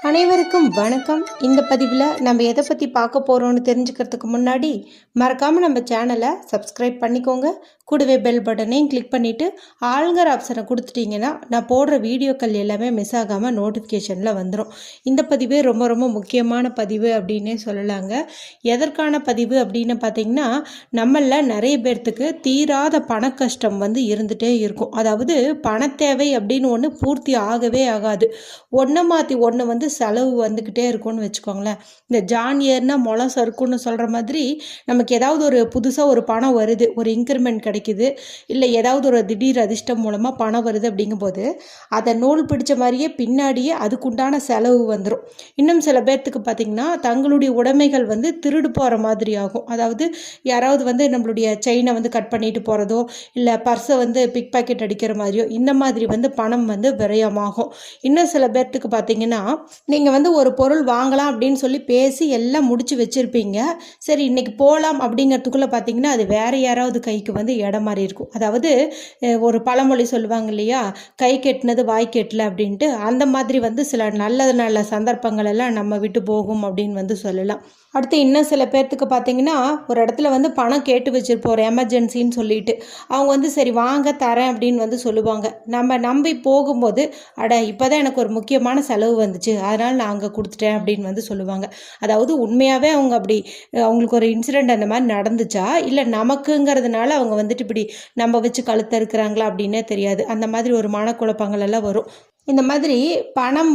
அனைவருக்கும் வணக்கம். இந்த பதிவில் நம்ம எதை பற்றி பார்க்க போகிறோன்னு தெரிஞ்சுக்கிறதுக்கு முன்னாடி மறக்காமல் நம்ம சேனலை சப்ஸ்கிரைப் பண்ணிக்கோங்க. கூடவே பெல் பட்டனையும் கிளிக் பண்ணிவிட்டு ஆளுங்கிற ஆப்ஷனை கொடுத்துட்டிங்கன்னா நான் போடுற வீடியோக்கள் எல்லாமே மிஸ் ஆகாமல் நோட்டிஃபிகேஷனில் வந்துடும். இந்த பதிவு ரொம்ப ரொம்ப முக்கியமான பதிவு அப்படின்னே சொல்லலாங்க. எதற்கான பதிவு அப்படின்னு பார்த்திங்கன்னா, நம்மளில் நிறைய பேர்த்துக்கு தீராத பண கஷ்டம் இருந்துகிட்டே இருக்கும். அதாவது பண தேவை அப்படின்னு ஒன்று பூர்த்தி ஆகவே ஆகாது. ஒன்றை மாற்றி ஒன்று செலவு வந்துக்கிட்டே இருக்கும்னு வச்சுக்கோங்களேன். இந்த ஜான் ஏர்னா முளை சறுக்குன்னு சொல்கிற மாதிரி நமக்கு ஏதாவது ஒரு புதுசாக ஒரு பணம் வருது, ஒரு இன்க்ரிமெண்ட் கிடைக்குது, இல்லை ஏதாவது ஒரு திடீர் அதிர்ஷ்டம் மூலமாக பணம் வருது அப்படிங்கும்போது அதை நூல் பிடிச்ச மாதிரியே பின்னாடியே அதுக்குண்டான செலவு வந்துடும். இன்னும் சில பேர்த்துக்கு பார்த்திங்கன்னா தங்களுடைய உடைமைகள் திருடு போகிற மாதிரி ஆகும். அதாவது யாராவது நம்மளுடைய செயினை கட் பண்ணிட்டு போகிறதோ, இல்லை பர்ஸை பிக் பாக்கெட் அடிக்கிற மாதிரியோ இந்த மாதிரி பணம் விரயமாகும். இன்னும் சில பேர்த்துக்கு பார்த்திங்கன்னா, நீங்கள் ஒரு பொருள் வாங்கலாம் அப்படின்னு சொல்லி பேசி எல்லாம் முடிச்சு வச்சுருப்பீங்க. சரி இன்னைக்கு போகலாம் அப்படிங்கிறதுக்குள்ளே பார்த்தீங்கன்னா அது வேறு யாராவது கைக்கு இடம் மாறி இருக்கும். அதாவது ஒரு பழமொழி சொல்லுவாங்க இல்லையா, கை கெட்டினது வாய் கெட்டல அப்படின்ட்டு. அந்த மாதிரி சில நல்ல நல்ல சந்தர்ப்பங்கள் எல்லாம் நம்ம விட்டு போகும் அப்படின்னு சொல்லலாம். அடுத்து இன்னும் சில பேர்த்துக்கு பார்த்தீங்கன்னா ஒரு இடத்துல பணம் கேட்டு வச்சுருப்போம், ஒரு எமர்ஜென்சின்னு சொல்லிட்டு. அவங்க சரி வாங்க தரேன் அப்படின்னு சொல்லுவாங்க. நம்ம நம்பி போகும்போது அட இப்போ தான் எனக்கு ஒரு முக்கியமான செலவு வந்துச்சு, அதனால் நான் அங்கே கொடுத்துட்டேன் அப்படின்னு சொல்லுவாங்க. அதாவது உண்மையாகவே அவங்க அப்படி அவங்களுக்கு ஒரு இன்சிடெண்ட் அந்த மாதிரி நடந்துச்சா, இல்லை நமக்குங்கிறதுனால அவங்க இப்படி நம்ம வச்சு கழுத்த இருக்கிறாங்களா அப்படின்னே தெரியாது. அந்த மாதிரி ஒரு மனக்குழப்பங்கள் எல்லாம் வரும். இந்த மாதிரி பணம்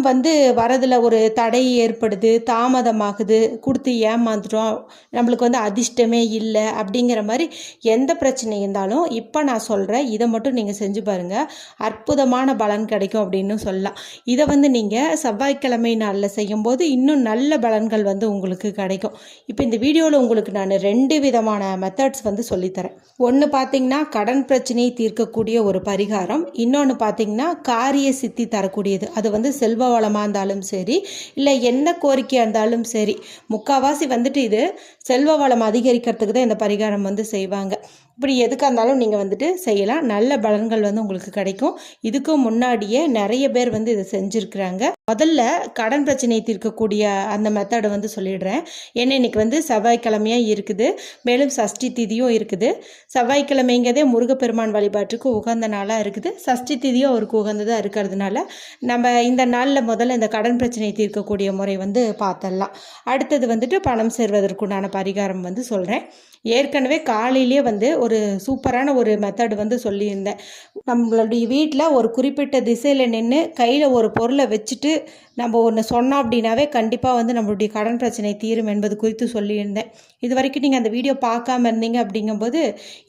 வரதில் ஒரு தடை ஏற்படுது, தாமதமாகுது, கொடுத்து ஏமாந்துட்டோம், நம்மளுக்கு அதிர்ஷ்டமே இல்லை அப்படிங்கிற மாதிரி எந்த பிரச்சனை இருந்தாலும் இப்போ நான் சொல்கிறேன், இதை மட்டும் நீங்கள் செஞ்சு பாருங்கள், அற்புதமான பலன் கிடைக்கும் அப்படின்னு சொல்லலாம். இதை நீங்கள் செவ்வாய்க்கிழமை நாளில் செய்யும்போது இன்னும் நல்ல பலன்கள் உங்களுக்கு கிடைக்கும். இப்போ இந்த வீடியோவில் உங்களுக்கு நான் 2 விதமான மெத்தட்ஸ் சொல்லித்தரேன். ஒன்று பார்த்திங்கன்னா கடன் பிரச்சனையை தீர்க்கக்கூடிய ஒரு பரிகாரம், இன்னொன்று பார்த்திங்கன்னா காரிய சித்தி தரக்கூடியது. அது செல்வ வளமாக இருந்தாலும் சரி, இல்லை என்ன கோரிக்கையாக இருந்தாலும் சரி, முக்கால்வாசி இது செல்வ வளம் அதிகரிக்கிறதுக்கு தான் இந்த பரிகாரம் செய்வாங்க. இப்படி எதுக்காக இருந்தாலும் நீங்கள் செய்யலாம், நல்ல பலன்கள் உங்களுக்கு கிடைக்கும். இதுக்கு முன்னாடியே நிறைய பேர் இதை செஞ்சுருக்கிறாங்க. முதல்ல கடன் பிரச்சனையை தீர்க்கக்கூடிய அந்த மெத்தடை சொல்லிடுறேன். ஏன்னா இன்னைக்கு செவ்வாய்க்கிழமையாக இருக்குது, மேலும் சஷ்டி திதியும் இருக்குது. செவ்வாய்க்கிழமைங்கிறதே முருகப்பெருமான் வழிபாட்டுக்கு உகந்த நாளாக இருக்குது. சஷ்டி திதியும் அவருக்கு உகந்ததாக இருக்கிறதுனால நம்ம இந்த நாளில் முதல்ல இந்த கடன் பிரச்சனையை தீர்க்கக்கூடிய முறை பார்த்துடலாம். அடுத்தது பணம் சேர்வதற்குண்டான பரிகாரம் சொல்கிறேன். ஏற்கனவே காலையிலேயே ஒரு சூப்பரான ஒரு மெத்தடு சொல்லியிருந்தேன். நம்மளுடைய வீட்டில் ஒரு குறிப்பிட்ட திசையில் நின்று கையில் ஒரு பொருளை வச்சுட்டு நம்ம ஒன்று சொன்னோம் அப்படின்னாவே கண்டிப்பாக நம்மளுடைய கடன் பிரச்சனை தீரும் என்பது குறித்து சொல்லியிருந்தேன். இது வரைக்கும் நீங்கள் அந்த வீடியோ பார்க்காம இருந்தீங்க அப்படிங்கும்போது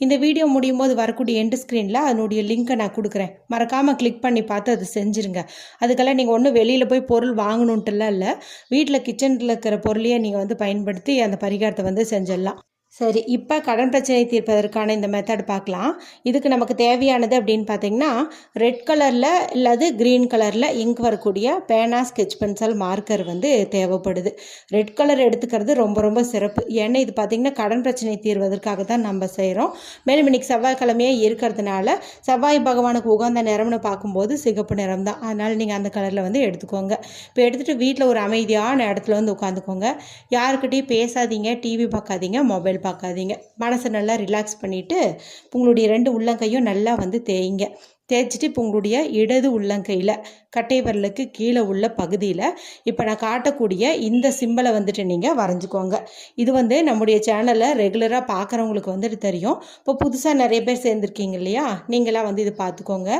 இந்த வீடியோ முடியும் போது வரக்கூடிய எண்டு ஸ்க்ரீனில் அதனுடைய லிங்க்கை நான் கொடுக்குறேன். மறக்காமல் கிளிக் பண்ணி பார்த்து அது செஞ்சுருங்க. அதுக்கெல்லாம் நீங்கள் ஒன்றும் வெளியில் போய் பொருள் வாங்கணுன்ட்டுலாம் இல்லை, வீட்டில் கிச்சனில் இருக்கிற பொருளையே நீங்கள் பயன்படுத்தி அந்த பரிகாரத்தை செஞ்சிடலாம். சரி, இப்போ கடன் பிரச்சனை தீர்ப்பதற்கான இந்த மெத்தட் பார்க்கலாம். இதுக்கு நமக்கு தேவையானது அப்படின்னு பார்த்தீங்கன்னா, ரெட் கலரில் இல்லாது க்ரீன் கலரில் இங்க் வரக்கூடிய பேனா, ஸ்கெட்ச் பென்சில், மார்க்கர் தேவைப்படுது. ரெட் கலர் எடுத்துக்கிறது ரொம்ப ரொம்ப சிறப்பு. ஏன்னா இது பார்த்திங்கன்னா கடன் பிரச்சனை தீர்வதற்காக தான் நம்ம செய்கிறோம். மேலும் இன்றைக்கி செவ்வாய்க்கிழமையே இருக்கிறதுனால செவ்வாய் பகவானுக்கு உகந்த நிறம்னு பார்க்கும்போது சிகப்பு நிறம் தான். அதனால் நீங்கள் அந்த கலரில் எடுத்துக்கோங்க. இப்போ எடுத்துகிட்டு வீட்டில் ஒரு அமைதியான இடத்துல உட்காந்துக்கோங்க. யாருக்கிட்டையும் பேசாதீங்க, டிவி பார்க்காதீங்க, மொபைல் பார்க்காதீங்க. மனசை நல்லா ரிலாக்ஸ் பண்ணிவிட்டு உங்களுடைய 2 உள்ளங்கையும் நல்லா தேய்ங்க. தேய்ச்சிட்டு இப்போ உங்களுடைய இடது உள்ளங்கையில் கட்டை விரலுக்கு கீழே உள்ள பகுதியில் இப்போ நான் காட்டக்கூடிய இந்த சிம்பலை நீங்கள் வரைஞ்சிக்கோங்க. இது நம்முடைய சேனலை ரெகுலராக பார்க்குறவங்களுக்கு தெரியும். இப்போ புதுசாக நிறைய பேர் சேர்ந்துருக்கீங்க இல்லையா, நீங்களாம் இது பார்த்துக்கோங்க.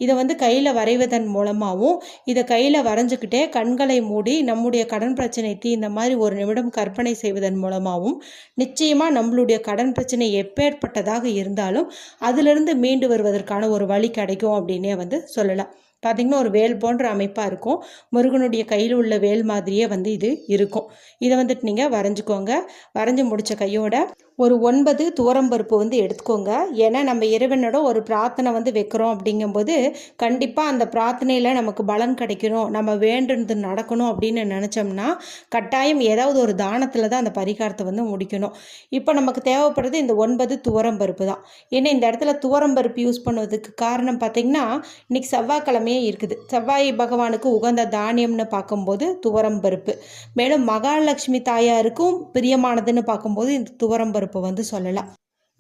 இதை கையில் வரைவதன் மூலமாகவும், இதை கையில் வரைஞ்சிக்கிட்டே கண்களை மூடி நம்முடைய கடன் பிரச்சனை இந்த மாதிரி 1 நிமிடம் கற்பனை செய்வதன் மூலமாகவும் நிச்சயமாக நம்மளுடைய கடன் பிரச்சனை எப்பேற்பட்டதாக இருந்தாலும் அதிலிருந்து மீண்டு வருவதற்கான ஒரு வழி கிடைக்கும் அப்படின்னே சொல்லலாம். பார்த்திங்கன்னா ஒரு வேல் போன்ற அமைப்பாக இருக்கும். முருகனுடைய கையில் உள்ள வேல் மாதிரியே இது இருக்கும். இதை நீங்கள் வரைஞ்சிக்கோங்க. வரைஞ்சி முடித்த கையோட ஒரு 9 துவரம்பருப்பு வந்து எடுத்துக்கோங்க. ஏன்னா நம்ம இறைவனோட ஒரு பிரார்த்தனை வந்து வைக்கிறோம் அப்படிங்கும்போது கண்டிப்பாக அந்த பிரார்த்தனையில் நமக்கு பலன் கிடைக்கணும், நம்ம வேண்டுனது நடக்கணும் அப்படின்னு நினச்சோம்னா கட்டாயம் ஏதாவது ஒரு தானத்தில் தான் அந்த பரிகாரத்தை வந்து முடிக்கணும். இப்போ நமக்கு தேவைப்படுறது இந்த 9 துவரம்பருப்பு தான். ஏன்னா இந்த இடத்துல துவரம்பருப்பு யூஸ் பண்ணுவதுக்கு காரணம் பார்த்திங்கன்னா இன்றைக்கி செவ்வாய்க்கிழமையே இருக்குது. செவ்வாய் பகவானுக்கு உகந்த தானியம்னு பார்க்கும்போது துவரம்பருப்பு. மேலும் மகாலட்சுமி தாயாருக்கும் பிரியமானதுன்னு பார்க்கும்போது இந்த துவரம்பருப்பு வந்து சொல்லலாம்.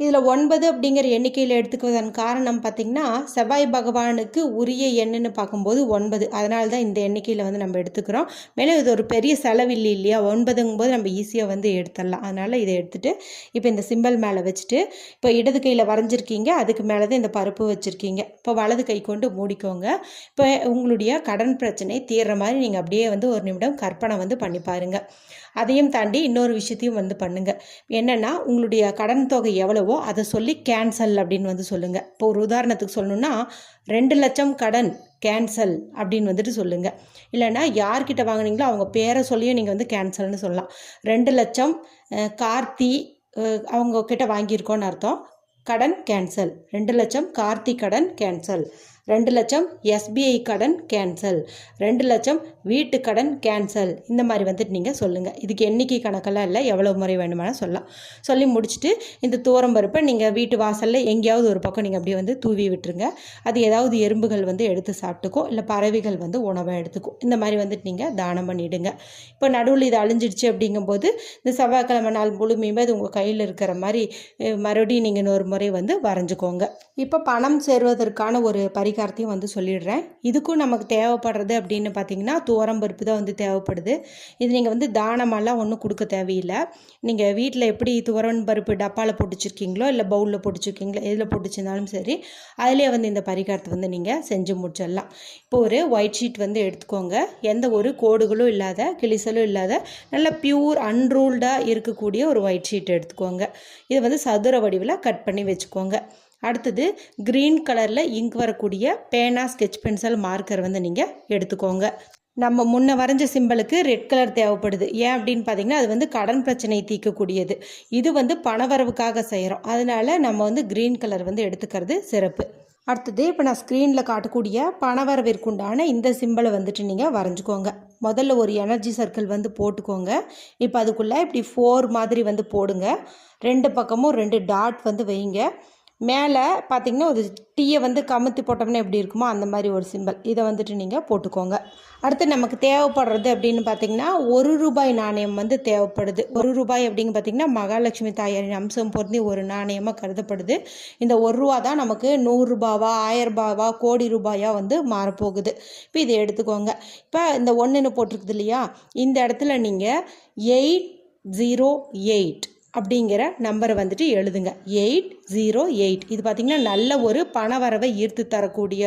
இதில் 9 அப்படிங்கிற எண்ணிக்கையில் எடுத்துக்குவதன் காரணம் பார்த்திங்கன்னா செவ்வாய் பகவானுக்கு உரிய எண்ணுன்னு பார்க்கும்போது 9, அதனால தான் இந்த எண்ணிக்கையில் வந்து நம்ம எடுத்துக்கிறோம். மேலும் இது ஒரு பெரிய செலவில்லை இல்லையா, 9ங்கும்போது நம்ம ஈஸியாக வந்து எடுத்துடலாம். அதனால் இதை எடுத்துகிட்டு இப்போ இந்த சிம்பிள் மேலே வச்சுட்டு இப்போ இடது கையில் வரைஞ்சிருக்கீங்க, அதுக்கு மேலே தான் இந்த பருப்பு வச்சுருக்கீங்க. இப்போ வலது கை கொண்டு மூடிக்கோங்க. இப்போ உங்களுடைய கடன் பிரச்சனை தீர்ற மாதிரி நீங்கள் அப்படியே வந்து ஒரு நிமிடம் கற்பனை வந்து பண்ணி பாருங்கள். அதையும் தாண்டி இன்னொரு விஷயத்தையும் வந்து பண்ணுங்கள். என்னென்னா உங்களுடைய கடன் தொகை எவ்வளவோ அதை சொல்லி கேன்சல் அப்படின்னு வந்து சொல்லுங்கள். இப்போ ஒரு உதாரணத்துக்கு சொல்லணுன்னா 2 லட்சம் கடன் கேன்சல் அப்படின்னு வந்துட்டு சொல்லுங்கள். இல்லைன்னா யார்கிட்ட வாங்கினீங்களோ அவங்க பேரை சொல்லியும் நீங்கள் வந்து கேன்சல்னு சொல்லலாம். 2 லட்சம் கார்த்தி அவங்க கிட்ட வாங்கியிருக்கோன்னு அர்த்தம். கடன் கேன்சல். 2 லட்சம் கார்த்தி கடன் கேன்சல். 2 லட்சம் எஸ்பிஐ கடன் கேன்சல். 2 லட்சம் வீட்டு கடன் கேன்சல். இந்த மாதிரி வந்துட்டு நீங்கள் சொல்லுங்கள். இதுக்கு எண்ணிக்கை கணக்கெல்லாம் இல்லை, எவ்வளோ முறை வேணுமானால் சொல்லலாம். சொல்லி முடிச்சுட்டு இந்த துவரம்பருப்பை நீங்கள் வீட்டு வாசலில் எங்கேயாவது ஒரு பக்கம் நீங்கள் அப்படியே வந்து தூவி விட்டுருங்க. அது ஏதாவது எறும்புகள் வந்து எடுத்து சாப்பிட்டுக்கும், இல்லை பறவைகள் வந்து உணவை எடுத்துக்கும். இந்த மாதிரி வந்துட்டு நீங்கள் தானம் பண்ணிவிடுங்க. இப்போ நடுவில் இது அழிஞ்சிடுச்சு அப்படிங்கும்போது இந்த செவ்வாய்க்கிழமை நாள் முழுமையுமே அது உங்கள் கையில் இருக்கிற மாதிரி மறுபடியும் நீங்கள் இன்னொரு முறை வந்து வரைஞ்சிக்கோங்க. இப்போ பணம் சேருவதற்கான ஒரு பரிகாரத்தையும் வந்து சொல்லிடுறேன். இதுக்கும் நமக்கு தேவைப்படுறது அப்படின்னு பார்த்தீங்கன்னா துவரம்பருப்பு தான் வந்து தேவைப்படுது. இது நீங்கள் வந்து தானமெல்லாம் ஒன்றும் கொடுக்க தேவையில்லை. நீங்கள் வீட்டில் எப்படி துவரம்பருப்பு டப்பாவில் போட்டு வச்சுருக்கீங்களோ இல்லை பவுலில் போட்டு வச்சுருக்கீங்களோ எதில் போட்டு வச்சுருந்தாலும் சரி, அதிலே வந்து இந்த பரிகாரத்தை வந்து நீங்கள் செஞ்சு முடிச்சிடலாம். இப்போ ஒரு ஒயிட் ஷீட் வந்து எடுத்துக்கோங்க. எந்த ஒரு கோடுகளும் இல்லாத, கிழிசலும் இல்லாத, நல்ல பியூர் அன்ரூல்டாக இருக்கக்கூடிய ஒரு ஒயிட் ஷீட் எடுத்துக்கோங்க. இதை வந்து சதுர வடிவில் கட் பண்ணி வச்சுக்கோங்க. அடுத்தது க்ரீன் கலரில் இங்க் வரக்கூடிய பேனா, ஸ்கெட்ச் பென்சில், மார்க்கர் வந்து நீங்கள் எடுத்துக்கோங்க. நம்ம முன்ன வரைஞ்ச சிம்பிளுக்கு ரெட் கலர் தேவைப்படுது. ஏன் அப்படின்னு பார்த்தீங்கன்னா அது வந்து கடன் பிரச்சனையை தீர்க்கக்கூடியது. இது வந்து பணவரவுக்காக செய்கிறோம். அதனால நம்ம வந்து க்ரீன் கலர் வந்து எடுத்துக்கிறது சிறப்பு. அடுத்தது இப்போ நான் ஸ்க்ரீனில் காட்டக்கூடிய பணவரவிற்குண்டான இந்த சிம்பிளை வந்துட்டு நீங்கள் வரைஞ்சிக்கோங்க. முதல்ல ஒரு எனர்ஜி சர்க்கிள் வந்து போட்டுக்கோங்க. இப்போ அதுக்குள்ளே இப்படி 4 மாதிரி வந்து போடுங்க. 2 பக்கமும் 2 டாட் வந்து வைங்க. மேலே பார்த்திங்கன்னா ஒரு டீயை வந்து கமுத்தி போட்டோம்னா எப்படி இருக்குமோ அந்த மாதிரி ஒரு சிம்பிள், இதை வந்துட்டு நீங்கள் போட்டுக்கோங்க. அடுத்து நமக்கு தேவைப்படுறது அப்படின்னு பார்த்திங்கன்னா 1 ரூபாய் நாணயம் வந்து தேவைப்படுது. 1 ரூபாய் அப்படிங்க பார்த்திங்கன்னா மகாலட்சுமி தாயாரின் அம்சம் பொருந்தி ஒரு நாணயமாக கருதப்படுது. இந்த 1 ரூபா தான் நமக்கு 100 ரூபாவா, 1000 ரூபாவா, கோடி ரூபாயா வந்து மாறப்போகுது. இப்போ இதை எடுத்துக்கோங்க. இப்போ இந்த 1ன்னு போட்டிருக்குது இல்லையா, இந்த இடத்துல நீங்கள் 808 அப்படிங்கிற நம்பரை வந்துட்டு எழுதுங்க. 808. இது பார்த்திங்கன்னா நல்ல ஒரு பணவரவை ஈர்த்து தரக்கூடிய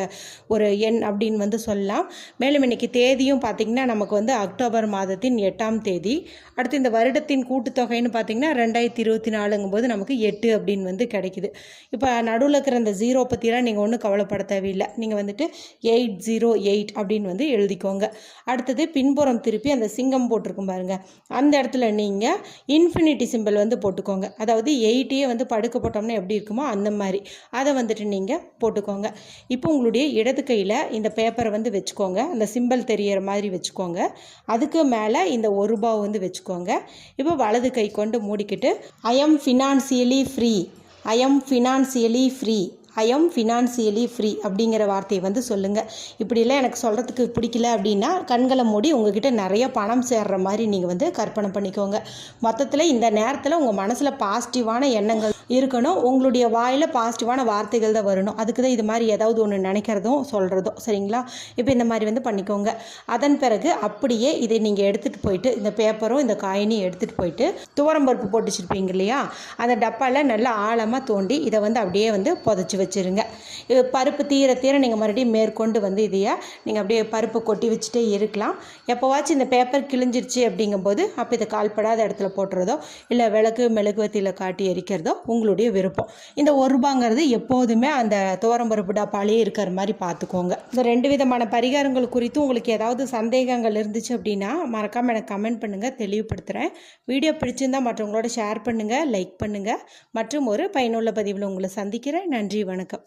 ஒரு எண் அப்படின்னு வந்து சொல்லலாம். மேலும் இன்றைக்கி தேதியும் பார்த்திங்கன்னா நமக்கு வந்து அக்டோபர் மாதத்தின் 8ஆம் தேதி. அடுத்து இந்த வருடத்தின் கூட்டுத்தொகைன்னு பார்த்திங்கன்னா 2024ங்கும்போது நமக்கு 8 அப்படின்னு வந்து கிடைக்குது. இப்போ நடுவில் இருக்கிற அந்த 0 பற்றிலாம் நீங்கள் ஒன்றும் கவலைப்பட தேவையில்லை. நீங்கள் வந்துட்டு 808 அப்படின்னு வந்து எழுதிக்கோங்க. அடுத்தது பின்புறம் திருப்பி அந்த சிங்கம் போட்டிருக்கும் பாருங்கள், அந்த இடத்துல நீங்கள் இன்ஃபினிட்டி சிம்பிள் வந்து போட்டுக்கோங்க. அதாவது 8 வந்து படுக்க போட்டோம்னா எப்படி இருக்குமோ அந்த மாதிரி அதை வந்துட்டு நீங்கள் போட்டுக்கோங்க. இப்போ உங்களுடைய இடது கையில் இந்த பேப்பரை வந்து வச்சுக்கோங்க. அந்த சிம்பிள் தெரிகிற மாதிரி வச்சுக்கோங்க. அதுக்கு மேலே இந்த 1 ரூபாய் வந்து வச்சுக்கோங்க. இப்போ வலது கை கொண்டு மூடிக்கிட்டு I am financially free, I am financially free, I am financially free அப்படிங்கிற வார்த்தையை வந்து சொல்லுங்கள். இப்படிலாம் எனக்கு சொல்கிறதுக்கு பிடிக்கல அப்படின்னா கண்களை மூடி உங்ககிட்ட நிறைய பணம் சேர்ற மாதிரி நீங்கள் வந்து கற்பனை பண்ணிக்கோங்க. மொத்தத்தில் இந்த நேரத்தில் உங்கள் மனசில் பாசிட்டிவான எண்ணங்கள் இருக்கணும். உங்களுடைய வாயில் பாசிட்டிவான வார்த்தைகள் தான் வரணும். அதுக்கு தான் இது மாதிரி ஏதாவது ஒன்று நினைக்கிறதும் சொல்கிறதும், சரிங்களா? இப்போ இந்த மாதிரி வந்து பண்ணிக்கோங்க. அதன் பிறகு அப்படியே இதை நீங்கள் எடுத்துகிட்டு போயிட்டு இந்த பேப்பரும் இந்த காயினையும் எடுத்துகிட்டு போயிட்டு துவரம்பருப்பு போட்டு வச்சுருப்பீங்க இல்லையா, அந்த டப்பாவில் நல்லா ஆழமாக தோண்டி இதை வந்து அப்படியே வந்து புதைச்சி வச்சுருங்க. பருப்பு தீர தீர நீங்கள் மறுபடியும் மேற்கொண்டு வந்து இதையை நீங்கள் அப்படியே பருப்பு கொட்டி வச்சுட்டே இருக்கலாம். எப்போவாச்சும் இந்த பேப்பர் கிழிஞ்சிருச்சு அப்படிங்கும்போது அப்போ இதை கால்படாத இடத்துல போட்டுறதோ இல்லை விளக்கு மெழுகுவத்தியில் காட்டி எரிக்கிறதோ உங்களுடைய விருப்பம். இந்த ₹1 எப்போதுமே அந்த துவரம்பருப்பு டப்பாலே இருக்கிற மாதிரி பார்த்துக்கோங்க. இந்த 2 விதமான பரிகாரங்கள் குறித்து உங்களுக்கு ஏதாவது சந்தேகங்கள் இருந்துச்சு அப்படின்னா மறக்காமல் எனக்கு கமெண்ட் பண்ணுங்கள், தெளிவுபடுத்துகிறேன். வீடியோ பிடிச்சிருந்தால் மற்றவங்களோட ஷேர் பண்ணுங்கள், லைக் பண்ணுங்கள். மற்றும் ஒரு பயனுள்ள பதிவில் உங்களை சந்திக்கிறேன். நன்றி, வணக்கம்.